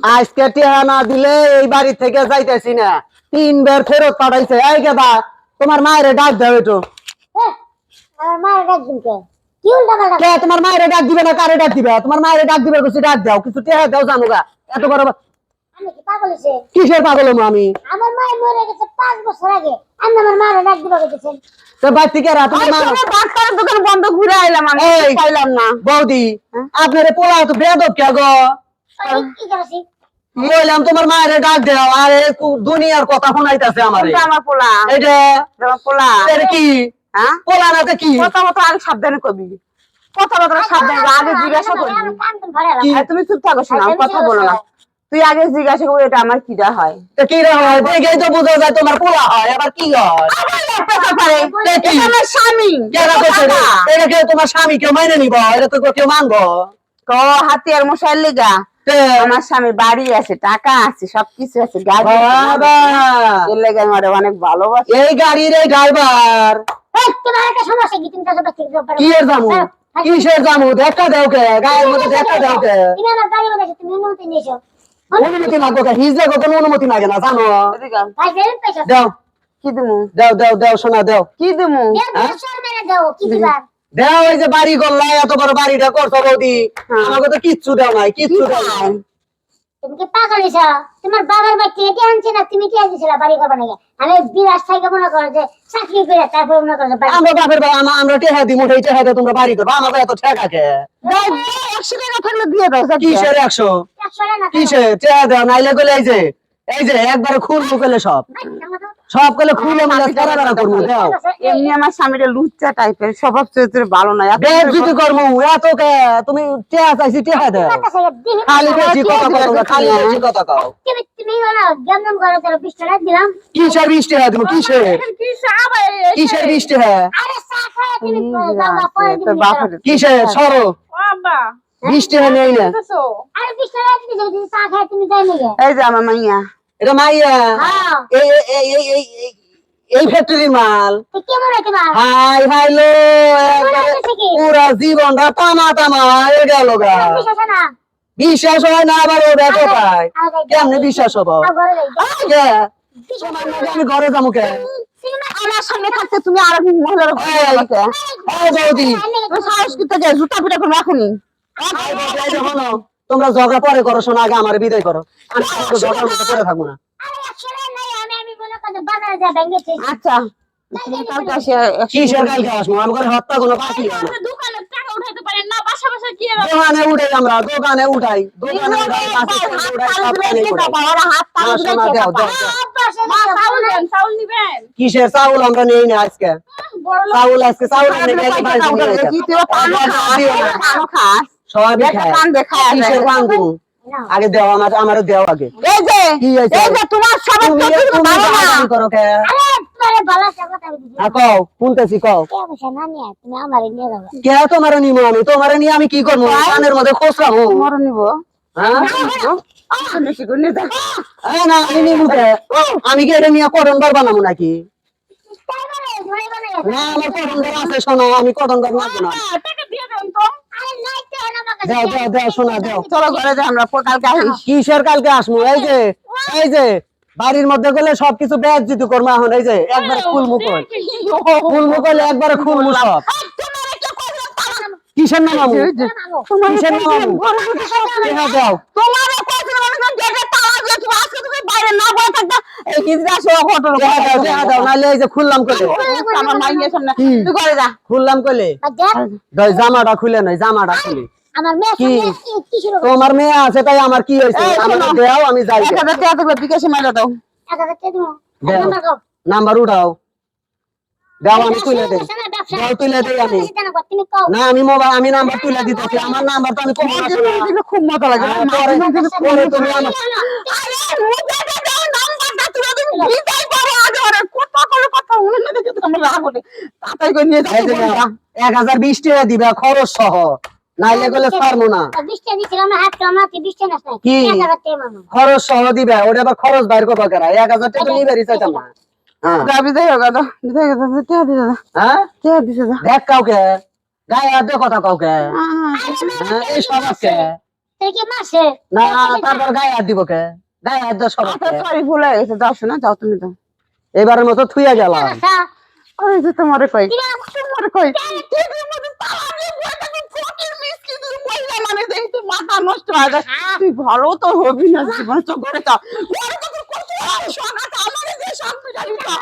আজকে টিয়া না দিলে এই বাড়ি থেকে যাইতেছি না। 3 বার ফেরত পাঠাইছে। এই গেদা, তোমার মায়ের ডাক দাও একটু। আমার মায়ের ডাক দিন কে? কি উল্টা পাল্টা? কে তোমার মায়ের ডাক দিবে না কারে ডাক দিবে? তোমার মায়ের ডাক দিবে কিছু ডাক দাও, কিছু টিয়া দাও জানুগা। এত বড় আমি কি পাগল হইছে? কিসের পাগল হমু আমি? আমার মা মরে গেছে 5 বছর আগে। আপনি আমার মায়ের ডাক দিবা কইতেছেন? তো বাড়ি থেকে তোমার মা ডাক্তারের দোকান বন্ধ ঘুরে আইলাম আমি, এই পাইলাম না। বৌদি, আপনার পোলা তো বেয়াদব কে গো? এই কি করছি? বললাম তোমার মায়ের ডাক দাও। আরে দুনিয়ার কথা শোনাইতাছে আমারে। কোনটা আমার পোলা? এইটা আমার পোলা। এটা কি? হ্যাঁ, পোলা না তো কি? কথা মতো আগে সাবধানে কবি, কথা মতো সাবধানে আগে জিজ্ঞাসা করবি। আমি কান কান ভরে কি? আর তুমি চুপ থাকো, শোনা কথা বলো না। তুই আগে জিজ্ঞাসা করবি এটা আমার কিটা হয়। তো কি রে হয়? দেখেই তো বোঝা যায় তোমার পোলা হয়, আবার কি হয়? এটা আমার স্বামী। কেনা করছে রে? এটা কেউ তোমার স্বামী কেউ মাইনে নিব? এটা তো কেউ মানবো? তো হাতিয়ার মশাইর লিগা তে, আমার স্বামীর বাড়ি আছে, টাকা আছে, সবকিছু আছে, গাড়ি বাবা, এর লেগে আমার অনেক ভালোবাসে। এই গাড়ির এই ড্রাইভার এই তোমার একটা সমস্যা কি? তুমি কাছে বাচ্চা কি কি এর জামু? কিসের জামু? দেখা দাও কে? গায়ের মধ্যে দেখা দাও কে? তুমি আমার বাড়ি মধ্যে তুমি অনুমতি নিয়েছো? অনুমতি লাগবো কে? হিজলে কোনো অনুমতি লাগে না জানো? এদিকে আও। ভাই বেরোন পয়সা দাও কি দিমু? দাও দাও দাও শোনা দাও কি দিমু? দেড় মেরে দাও কি দিবা? দাও। এই যে বাড়ি করলা, এত বড় বাড়িটা করছো বৌদি, আমাকে তো কিচ্ছু দাও নাই, কিচ্ছু দাও নাই। তুমি কি পাগল হইছো? তোমার বাবার বাড়ি থেকে কে আনছে না? তুমি কে দিছিলা বাড়ি করবা নাকি? আমি বিরাজ থেকে মনে করো যে চাকরি করে তারপর মনে করো যে বাড়ি আমরা বাপের ভাই, আমরা টেহা দিই, মুঠে টেহা দিয়ে তোমরা বাড়ি করবো, আমাকে এত ঠেকা কে? 100 টাকা থাকলে দিয়ে দাও। কিসের 100? 100 না কিসের টেহা দাও? নাইলে গেলে এই যে একবারে খুলবো গেলে সব গেলে খুলে মিলে তারা তারা করবো। দাও এমনি আমার স্বামীটা লুচ্চা টাইপের, স্বভাব চরিত্র ভালো না। যদি করবো এত কে? তুমি টেহা চাইছি টেহা দাও। খালি বেশি কথা কও তোমরা, খালি বেশি কথা কও। তুমি হলো গেমগেম করে চলো 20 টাকা দিলাম। কিসের 20 টাকা দিব? কিসের 20 টাকা? আরে চা খায় তুমি যাও পরে তোর দিবি। বাপের কিসের সরো? 20 টাকা নেই না। আরে 20 টাকা দিবি যদি চা খায় তুমি যাই নিয়ে। এই যে আমার মাইয়া, এটা মাইয়া হ্যাঁ এই এই এই এই এই- এই ফ্যাক্টরির মাল। তো কেমন আছে মা? হাই হাই লো, পুরা জীবনটা তামা তামা হয়ে গেল গা। বিশ্বাস না? বিশ্বাস হয় না, আবার ওটা কোথায়? কেমনে বিশ্বাস হবো? ঘরে যাই। আই গে, তোমার নাকি আমি ঘরে যাবো কে? আমার সামনে থাকতে তুমি আর এক মহিলার এই বৌদি, সাহস করতে যাই, জুতা পিটা করে রাখুনি। এই বৌদি, এই যে শোনো, তোমরা ঝগড়া পরে করো, শোনো আগে আমার বিদায় করো। আমি তো ঝগড়ার মধ্যে পরে থাকবো না। আরে 100 টাকা নাই আমি মনে করে বাজারে যা ব্যাংকে আচ্ছা, তুমি কালকে আসে কিসের কালকে আসবো? আমার হত্যা কোনো বাকি হয় না। দোকানের টাকা উঠাইতে পারেন না, বাসা বাসা কি দোকানে উঠাই, আমরা দোকানে উঠাই, দোকানে উঠাই, বাসে উঠাই, সবখানে উঠাই। না, শোনা, দাও, দাও, দাও। চাউল নিবেন? কিসের চাউল আমরা নেই না আজকে? চাউল আজকে চাউল এনে গেলে বাড়িতে নিয়ে যাও। সবাই খায়। কিসের পান তুমি? আগে দেও, আমারও দেও আগে। এই যে কি হয়েছে? এই যে তোমার সবার তুমি চরিত্র তুমি ভালো না। গালাগালি করো কে? আরে তোমারে ভালো কথা দিছি। কও, শুনতেছি, কও। কে বসে না নিয়ে তুমি আমারে নিয়ে যাও। কে তোমার নিবো? আমি তোমার নিয়ে আমি কি করবো? কানের মধ্যে খোসরাবো? তোমারও নিব। হ্যাঁ? বেশি করে নিয়ে যাও। না, আমি নিবো কে? আমি কি এটা নিয়ে কটন বার বানাবো নাকি? তাই বলে ধরে বলে না, আমার কটন বার আছে, শোনো, আমি কটন বার মারবো না। টাকা দিয়ে দেন তো। আরে নাই তো না আমাকে দাও দাও দাও, শোনা দাও। চলো ঘরে যাই, আমরা কালকে আসি। কিসের কালকে আসবো? এই যে বাড়ির মধ্যে গেলে সবকিছু বেজ্জিত করবো এখন। এই যে একবারে খুলমু কই, খুলমু কইলে একবারে খুলমু সব। কিসের নাম আমু? কিসের নাম আমু? দেখা দাও। তোমারে কইছিল মানে গেটে তালা দিয়ে তুমি আজকে তুমি বাইরে না বসে থাকবা, এই হিজড়া সহ ঘটনা দেখা দাও, দেখা দাও, নাহলে এই যে খুললাম কইলে, আমার মাইয়ের সামনে তুই ঘরে যা। খুললাম কইলে, দই জামাটা খুলে নয়, জামাটা খুলি। আমার মেয়ে কি? কি শুরু তোমার মেয়ে আছে তাই আমার কি হয়েছে? এই, আমার শোনো। দেও, আমি যাই। 1000 টাকা দেবো, বিকাশে মাইরা দাও। 1000 টাকা দিমু দাও। নাম্বার দাও নাম্বার উঠাও, দাও, আমি তুলে দেই। দাও, তুলে দেই আমি। তুমি কও না, আমি নাম্বার তুলে দিতেছি। আমার নাম্বার তো আমি কখনো আসে না। দিলে খুব মজা লাগে। হ্যাঁ, পরে তুমি আমার আরে মুখে দাও নাম্বারটা, তুমি তুমি বিদায় করো আগে। ওরে কথা করে কথা মনে না দেখে তো আমার রাগ ওঠে। তাড়াতাড়ি করে নিয়ে এই যে যাও। নাও, 1020 টাকা দিবা খরচ সহ, নাইলে গেলে ছাড়বো না। 20 টাকা দিছিলাম না হাত কামা 20 টাকা নাই কি? 1000 টাকা মামা খরচ সহ দিবা, ওটা আবার খরচ বাইর করবো কেরা? 1000 টাকা নিবেরই চাইতাম না। হ্যাঁ, যা বিদায় হোক দাদা, বিদায় হোক দাদা, টাকা দিয়ে দাদা, হ্যাঁ, টাকা দিছে দাদা। দেখ কাউকে, গায়ে হাতে কথা কাউকে, হ্যাঁ, এই সব আছে। তুই কি মাসে না তারপর গায়ে হাত দিব কে? গায়ে হাত দেওয়া সরব আচ্ছা কে? সরি ভুলে গেছে, যাও শোনা, যাও তুমি যাও। এবারের মতো থুইয়া গেলাম। আচ্ছা আরে যে তোমারে কই, তোমারে কই, তুই মধ্যে তালারে বইটা কি ফকির মিসকি তুই মহিলা মানে দেই তুই মাথা নষ্ট হয়ে যায়। তুই ভালো তো হবি না জীবনে, তো ঘরে যাও, ঘরে তো তোর কত শোনা, আমারে যে শান্তি জানি তো।